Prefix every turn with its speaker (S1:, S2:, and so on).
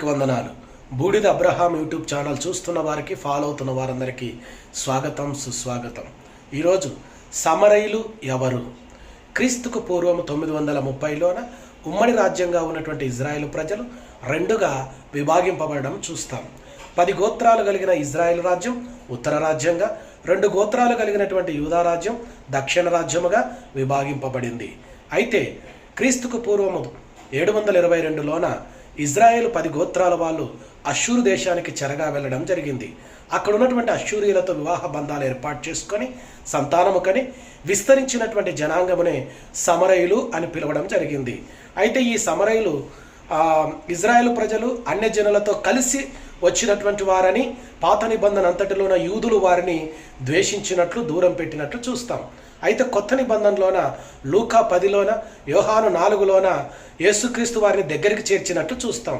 S1: వందనాలు. బూడిద Abraham YouTube channel చూస్తున్న వారికి, ఫాలో అవుతున్న వారందరికీ స్వాగతం, సుస్వాగతం. ఈరోజు సమరయులు ఎవరు? క్రీస్తుకు పూర్వం 930లోన ఉమ్మడి రాజ్యంగా ఉన్నటువంటి ఇజ్రాయెల్ ప్రజలు రెండుగా విభాగింపబడడం చూస్తాం. 10 గోత్రాలు కలిగిన ఇజ్రాయెల్ రాజ్యం ఉత్తర రాజ్యంగా, 2 గోత్రాలు కలిగినటువంటి యూదా రాజ్యం దక్షిణ రాజ్యముగా విభాగింపబడింది. అయితే క్రీస్తుకు పూర్వము 722లోన ఇజ్రాయేల్ 10 గోత్రాల వాళ్ళు అష్షూరు దేశానికి చెరగా వెళ్ళడం జరిగింది. అక్కడ ఉన్నటువంటి అష్షూరియులతో వివాహ బంధాలు ఏర్పాటు చేసుకొని సంతానము కని విస్తరించినటువంటి జనాంగమునే సమరయులు అని పిలవడం జరిగింది. అయితే ఈ సమరయులు ఇజ్రాయేల్ ప్రజలు అన్య జనులతో కలిసి వచ్చినటువంటి వారని, పాత నిబంధన అంతటిలోన యూదులు వారిని ద్వేషించినట్లు, దూరం పెట్టినట్లు చూస్తాం. అయితే కొత్త నిబంధనలోన లూకా 10లోన, యోహాను 4లోన యేసుక్రీస్తు వారిని దగ్గరికి చేర్చినట్లు చూస్తాం.